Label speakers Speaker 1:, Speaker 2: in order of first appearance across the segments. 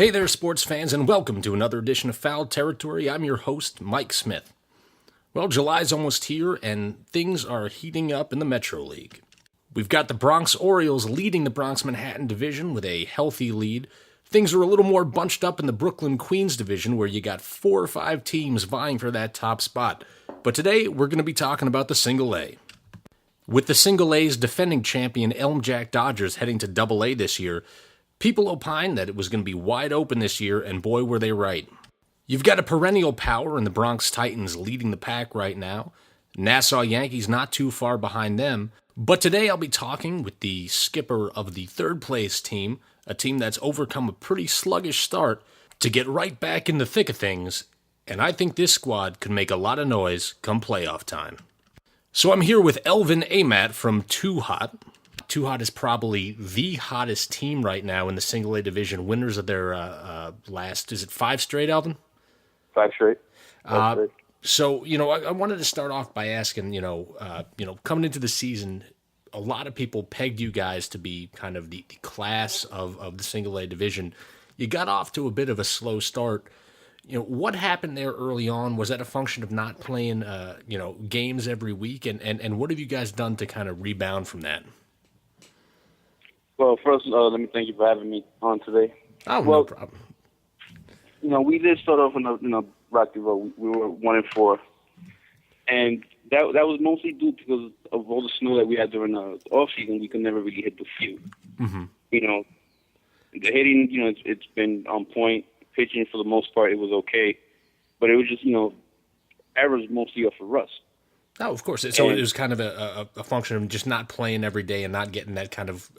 Speaker 1: Hey there, sports fans, and welcome to another edition of Foul Territory. I'm your host, Mike Smith. Well, July's almost here, and things are heating up in the Metro League. We've got the Bronx Orioles leading the Bronx-Manhattan division with a healthy lead. Things are a little more bunched up in the Brooklyn-Queens division, where you got 4 or 5 teams vying for that top spot. But today, we're going to be talking about the Single A. With the Single A's defending champion Elm Jack Dodgers heading to Double A this year, people opined that it was going to be wide open this year, and boy, were they right. You've got a perennial power in the Bronx Titans leading the pack right now. Nassau Yankees not too far behind them. But today I'll be talking with the skipper of the third-place team, a team that's overcome a pretty sluggish start, to get right back in the thick of things, and I think this squad could make a lot of noise come playoff time. So I'm here with Elvin Aymat from Too Hot. Too Hot is probably the hottest team right now in the Single A division. Winners of their last, is it 5 straight, Elvin?
Speaker 2: 5 straight.
Speaker 1: So, I wanted to start off by asking, coming into the season, a lot of people pegged you guys to be kind of the class of the Single A division. You got off to a bit of a slow start. What happened there early on? Was that a function of not playing, games every week? And what have you guys done to kind of rebound from that?
Speaker 2: Well, first, let me thank you for having me on today.
Speaker 1: Oh, no problem.
Speaker 2: We did start off in a rocky road. We were 1-4, and that was mostly due because of all the snow that we had during the off season. We could never really hit the field. Mm-hmm. The hitting, it's been on point. Pitching for the most part, it was okay, but it was just errors mostly off of rust.
Speaker 1: Oh, of course. So it was kind of a function of just not playing every day and not getting that kind of,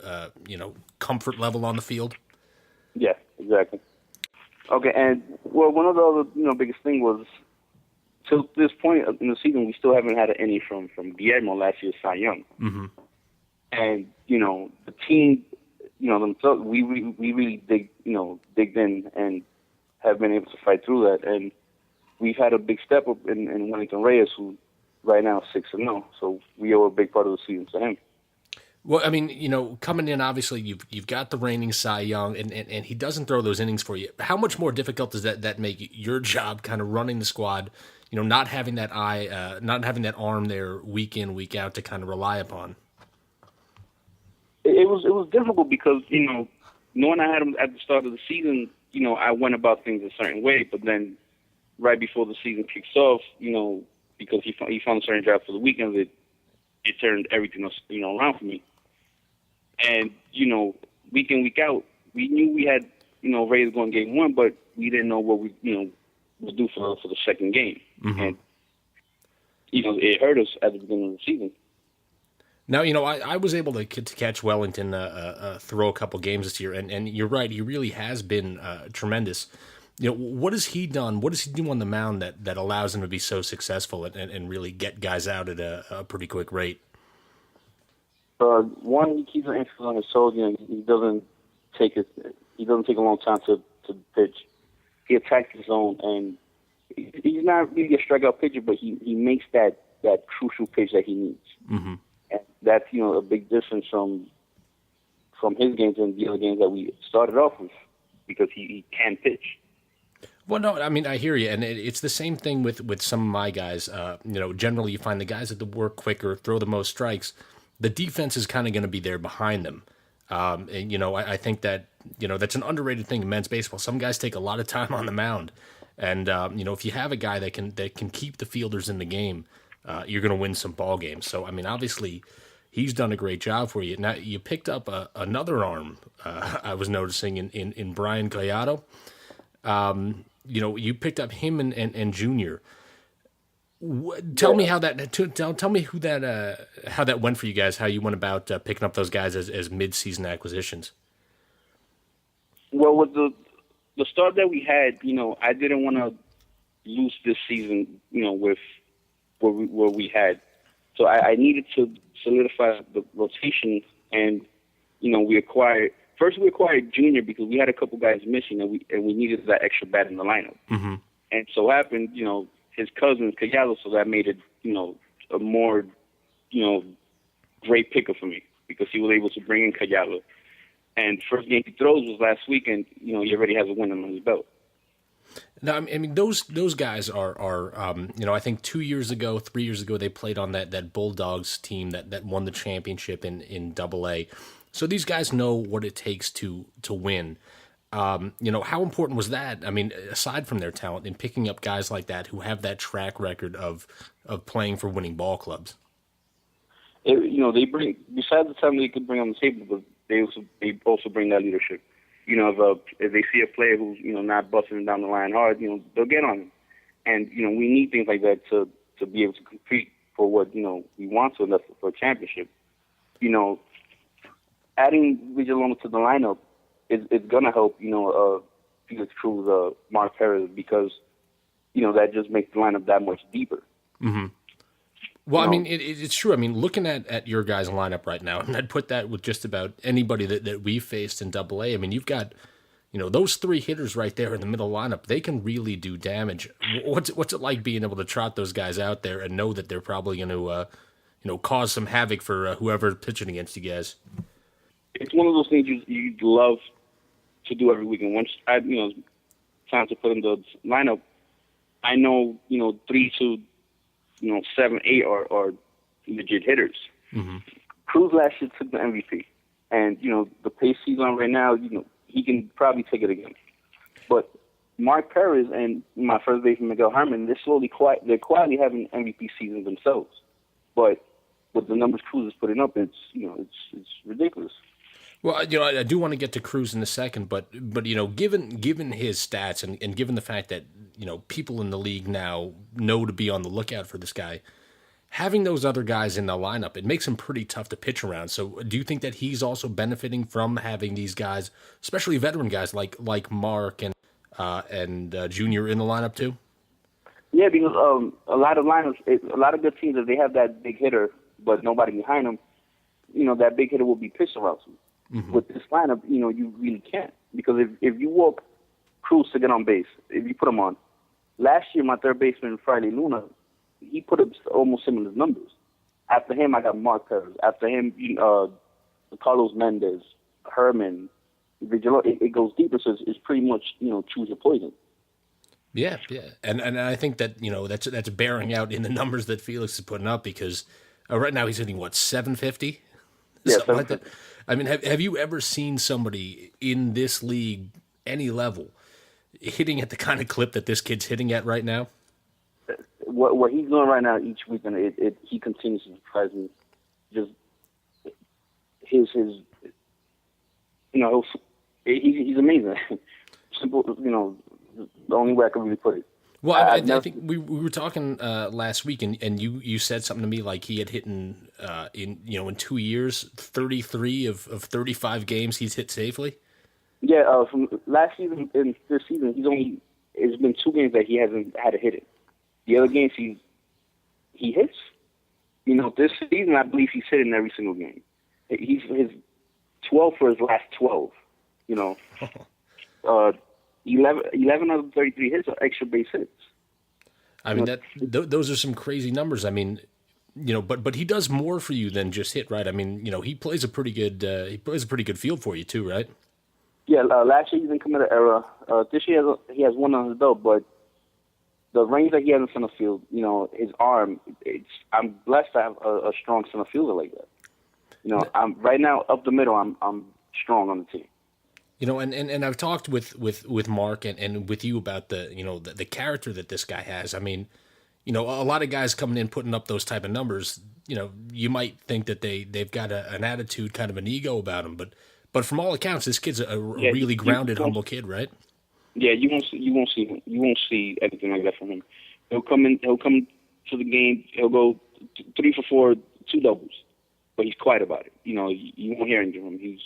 Speaker 1: comfort level on the field?
Speaker 2: Yeah, exactly. Okay, and, one of the other, biggest thing was, till this point in the season, we still haven't had an inning from Guillermo, last year's Cy Young. Mm-hmm. And, the team, themselves, we really digged in and have been able to fight through that. And we've had a big step up in Wellington Reyes, who right now 6-0, so we owe a big part of the season to him.
Speaker 1: Well, I mean, coming in, obviously, you've got the reigning Cy Young, and he doesn't throw those innings for you. How much more difficult does that make your job, kind of running the squad, not having that not having that arm there week in, week out to kind of rely upon?
Speaker 2: It was difficult because, knowing I had him at the start of the season, I went about things a certain way, but then right before the season kicks off, because he found a certain job for the weekends, it turned everything else, around for me. And, week in, week out, we knew we had, Rays going game 1, but we didn't know what we, would do for the second game. Mm-hmm. And, it hurt us at the beginning of the season.
Speaker 1: Now, I was able to catch Wellington throw a couple games this year, and you're right, he really has been tremendous. What has he done? What does he do on the mound that allows him to be so successful and really get guys out at a pretty quick rate?
Speaker 2: One, he keeps an emphasis on his toes. He doesn't take a long time to pitch. He attacks his zone, and he's not really a strikeout pitcher, but he makes that crucial pitch that he needs. Mm-hmm. And that's a big difference from his games and the other games that we started off with, because he can pitch.
Speaker 1: Well, no, I mean, I hear you, and it's the same thing with some of my guys. Generally you find the guys that work quicker, throw the most strikes, the defense is kind of going to be there behind them. I think that, that's an underrated thing in men's baseball. Some guys take a lot of time on the mound, and, if you have a guy that can keep the fielders in the game, you're going to win some ball games. So, I mean, obviously, he's done a great job for you. Now, you picked up another arm, I was noticing, in Brian Collado. You picked up him and Junior. Tell me how that. Tell me who that. How that went for you guys. How you went about picking up those guys as mid-season acquisitions.
Speaker 2: Well, with the start that we had, I didn't want to lose this season, with what we had, so I needed to solidify the rotation, and we acquired. First, we acquired Junior because we had a couple guys missing, and we needed that extra bat in the lineup. Mm-hmm. And so happened, his cousin Collado, so that made it, a more, great pickup for me because he was able to bring in Collado. And first game he throws was last week, and he already has a win on his belt.
Speaker 1: Now, I mean, those guys are I think 2 years ago, 3 years ago, they played on that Bulldogs team that won the championship in Double-A. So these guys know what it takes to win. How important was that? I mean, aside from their talent, in picking up guys like that who have that track record of playing for winning ball clubs.
Speaker 2: They bring, besides the time they could bring on the table, but they also bring that leadership. If they see a player who's not busting down the line hard, they'll get on him. And we need things like that to be able to compete for what we want to, and that's for a championship. Adding Vigilano to the lineup is gonna help. Felix Cruz, Mark Perez, because that just makes the lineup that much deeper.
Speaker 1: Mm-hmm. Well, I mean, it's true. I mean, looking at your guys' lineup right now, and I'd put that with just about anybody that we've faced in Double-A. I mean, you've got, those three hitters right there in the middle lineup. They can really do damage. What's it like being able to trot those guys out there and know that they're probably going to, cause some havoc for whoever's pitching against you guys?
Speaker 2: It's one of those things you'd love to do every week. And once time to put in the lineup, I know 3 to 7, 8 are legit hitters.
Speaker 1: Mm-hmm.
Speaker 2: Cruz last year took the MVP, and the pace he's on right now, he can probably take it again. But Mark Perez and my first baseman Miguel Harmon, they're quietly having MVP seasons themselves. But with the numbers Cruz is putting up, it's ridiculous.
Speaker 1: Well, I do want to get to Cruz in a second, but given his stats and given the fact that people in the league now know to be on the lookout for this guy, having those other guys in the lineup, it makes him pretty tough to pitch around. So, do you think that he's also benefiting from having these guys, especially veteran guys like Mark and Junior in the lineup too?
Speaker 2: Yeah, because a lot of good teams, if they have that big hitter but nobody behind him, that big hitter will be pitched around to. Mm-hmm. With this lineup, you really can't, because if you walk Cruz to get on base, if you put him on, last year my third baseman Friday Luna, he put up almost similar numbers. After him, I got Mark Perez. After him, Carlos Mendez, Herman, Vigilante. It goes deeper, so it's pretty much choose your poison.
Speaker 1: Yeah, and I think that that's bearing out in the numbers that Felix is putting up, because right now he's hitting 750,
Speaker 2: yeah,
Speaker 1: something like that. I mean, have you ever seen somebody in this league, any level, hitting at the kind of clip that this kid's hitting at right now?
Speaker 2: What he's doing right now each week, and he continues to surprise me. Just his he's amazing. Simple, the only way I can really put it.
Speaker 1: Well, I think we were talking last week, and you said something to me like he had hit in 2 years, 33 of 35 games he's hit safely.
Speaker 2: Yeah, from last season and this season, it's been 2 games that he hasn't had to hit it. The other games he hits. This season I believe he's hitting every single game. He's his 12 for his last 12. 11 out of 33 hits are extra base hits.
Speaker 1: I mean, those are some crazy numbers. I mean, but he does more for you than just hit, right? I mean, he plays a pretty good field for you too, right?
Speaker 2: Yeah, last year he didn't commit an error. This year he has one on his belt, but the range that he has in center field, his arm, I'm blessed to have a strong center fielder like that. I'm right now up the middle. I'm strong on the team.
Speaker 1: And I've talked with Mark and with you about the character that this guy has. I mean, a lot of guys coming in putting up those type of numbers, you might think that they've got an attitude, kind of an ego about them, but from all accounts, this kid's a really grounded, humble kid, right?
Speaker 2: Yeah, you won't see anything like that from him. He'll come to the game. He'll go 3 for 4, 2 doubles, but he's quiet about it. You won't hear anything from him. He's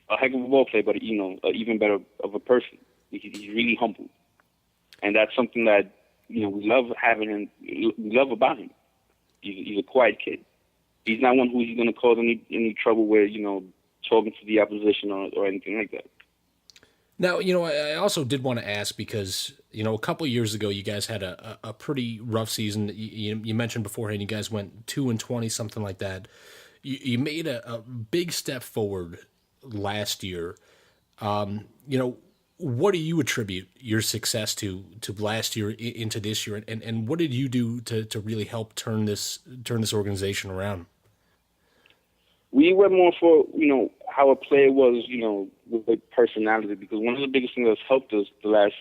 Speaker 2: a heck of a ball player, but even better of a person. He's really humble, and that's something that we love having him. We love about him. He's a quiet kid. He's not one who's going to cause any trouble where talking to the opposition or anything like that.
Speaker 1: Now, I also did want to ask because, a couple of years ago, you guys had a pretty rough season. You mentioned beforehand you guys went 2-20, something like that. You made a big step forward last year. You know, what do you attribute your success to last year into this year, and what did you do to really help turn this organization around?
Speaker 2: We went more for, how a player was, with their personality, because one of the biggest things that's helped us the last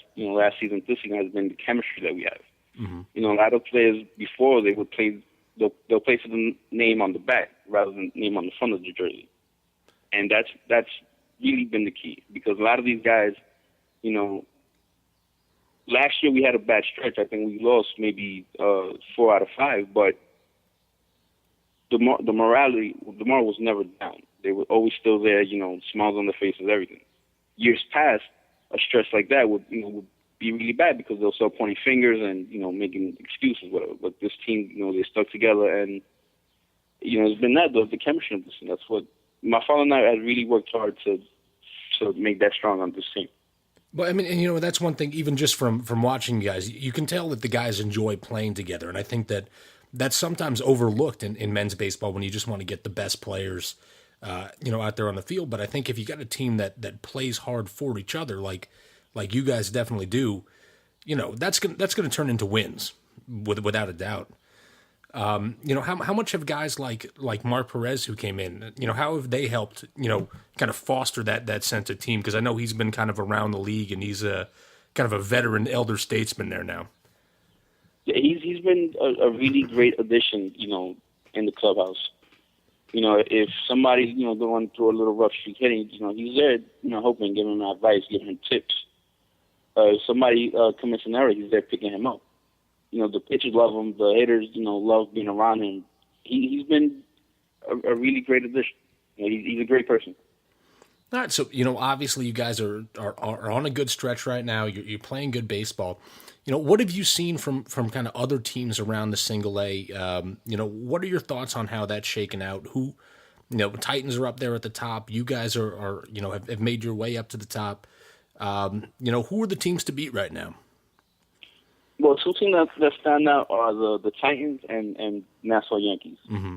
Speaker 2: season, this season, has been the chemistry that we have.
Speaker 1: Mm-hmm.
Speaker 2: A lot of players before, they would play, they'll play for the name on the back rather than the name on the front of the jersey. And that's really been the key, because a lot of these guys, last year we had a bad stretch. I think we lost maybe 4 out of 5, but the morale was never down. They were always still there, smiles on their faces, everything. Years past, a stretch like that would be really bad, because they'll start pointing fingers and, making excuses, whatever. But this team, they stuck together, and, it's been the chemistry of this team. That's what my father and I had really worked hard to make that strong on this team.
Speaker 1: But I mean, and that's one thing, even just from watching you guys, you can tell that the guys enjoy playing together. And I think that's sometimes overlooked in men's baseball when you just want to get the best players, out there on the field. But I think if you got a team that plays hard for each other, like you guys definitely do, that's gonna turn into wins without a doubt. How much have guys like Mark Perez, who came in, how have they helped, kind of foster that sense of team? Because I know he's been kind of around the league, and he's kind of a veteran elder statesman there now.
Speaker 2: Yeah, he's been a really great addition, in the clubhouse. If somebody's, going through a little rough streak hitting, he's there, helping, giving him advice, giving him tips. If somebody commits an error, he's there picking him up. The pitchers love him. The hitters, love being around him. He's been a really great addition. He's a great person.
Speaker 1: All right, so obviously you guys are on a good stretch right now. You're playing good baseball. What have you seen from kind of other teams around the Single A? What are your thoughts on how that's shaken out? Who, Titans are up there at the top. You guys are have made your way up to the top. Who are the teams to beat right now?
Speaker 2: Well, two teams that stand out are the Titans and Nassau Yankees.
Speaker 1: Mm-hmm.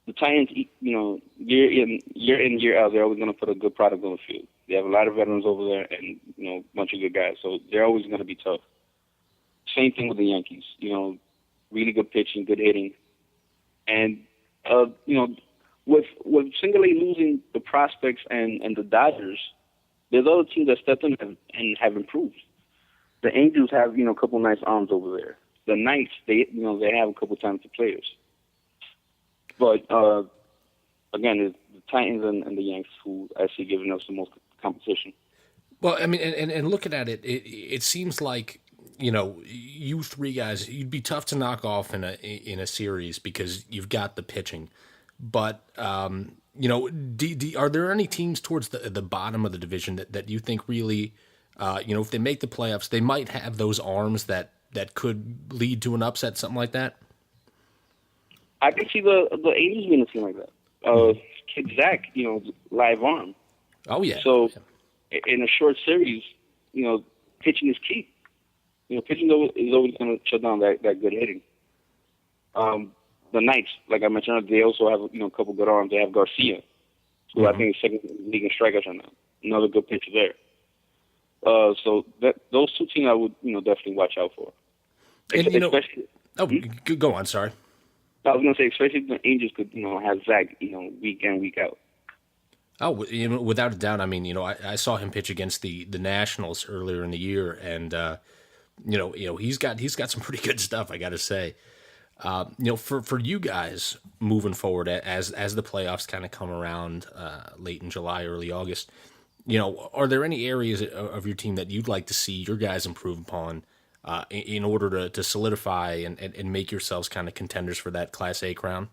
Speaker 2: The Titans, year in, year out, they're always going to put a good product on the field. They have a lot of veterans over there and, a bunch of good guys. So they're always going to be tough. Same thing with the Yankees. Really good pitching, good hitting. And, with Single A losing the prospects and the Dodgers, there's other teams that stepped in and have improved. The Angels have, a couple nice arms over there. The Knights, they have a couple talented players. But, again, it's the Titans and the Yanks who I see giving us the most competition.
Speaker 1: Well, I mean, and looking at it, it seems like, you three guys, you'd be tough to knock off in a series because you've got the pitching. But, are there any teams towards the bottom of the division that you think really, if they make the playoffs, they might have those arms that could lead to an upset, something like that?
Speaker 2: I can see the Angels being a team like that. Kid Zach, live arm.
Speaker 1: Oh, yeah.
Speaker 2: So, in a short series, pitching is key. Pitching is always going to shut down that good hitting. The Knights, like I mentioned, they also have a couple good arms. They have Garcia, who I think is second in the league in strikeouts right now. Another good pitcher there. So those two teams I would definitely watch out for.
Speaker 1: And, go on. Sorry.
Speaker 2: I was going to say, especially if the Angels could have Zach week in, week out.
Speaker 1: Oh, without a doubt. I mean, I saw him pitch against the Nationals earlier in the year, and he's got some pretty good stuff, I got to say. For you guys moving forward as the playoffs kind of come around late in July, early August, are there any areas of your team that you'd like to see your guys improve upon in order to solidify and make yourselves kind of contenders for that Class A crown?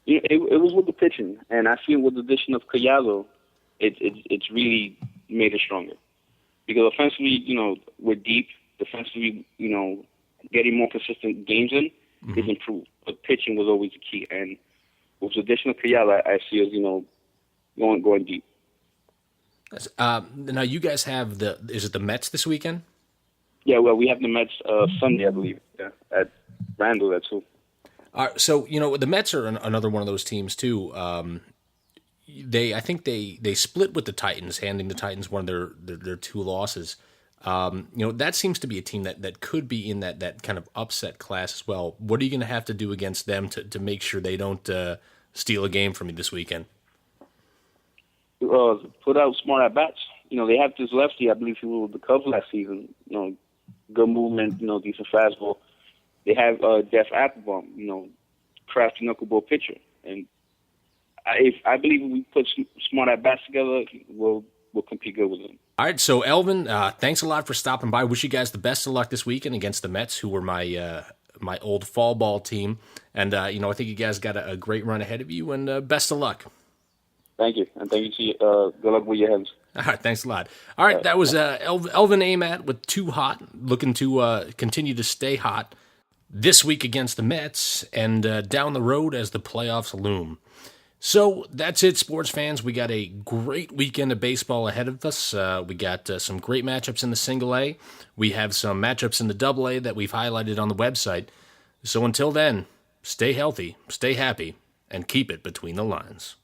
Speaker 2: It was with the pitching, and I feel with the addition of Collado, it's really made it stronger. Because offensively, we're deep. Defensively, getting more consistent games in is improved. But pitching was always the key, and with the addition of Collado, I see us, going deep.
Speaker 1: Now you guys have is it the Mets this weekend?
Speaker 2: Yeah, well, we have the Mets Sunday, I believe. Yeah, at Randall, that too.
Speaker 1: So the Mets are another one of those teams too. I think they split with the Titans, handing the Titans one of their two losses. That seems to be a team that could be in that kind of upset class as well. What are you going to have to do against them to make sure they don't steal a game from you this weekend?
Speaker 2: Put out smart at bats. They have this lefty. I believe he was with the Cubs last season. Good movement. Decent fastball. They have Jeff Applebaum. Crafty knuckleball pitcher. And I believe if we put smart at bats together, we'll compete good with them.
Speaker 1: All right, so Elvin, thanks a lot for stopping by. Wish you guys the best of luck this weekend against the Mets, who were my old fall ball team. And I think you guys got a great run ahead of you. And best of luck.
Speaker 2: Thank you, and thank you to you. Good luck with your hands.
Speaker 1: All right, thanks a lot. All right, that was Elvin Aymat with Too Hot, looking to continue to stay hot this week against the Mets and down the road as the playoffs loom. So that's it, sports fans. We got a great weekend of baseball ahead of us. We got some great matchups in the single A. We have some matchups in the double A that we've highlighted on the website. So until then, stay healthy, stay happy, and keep it between the lines.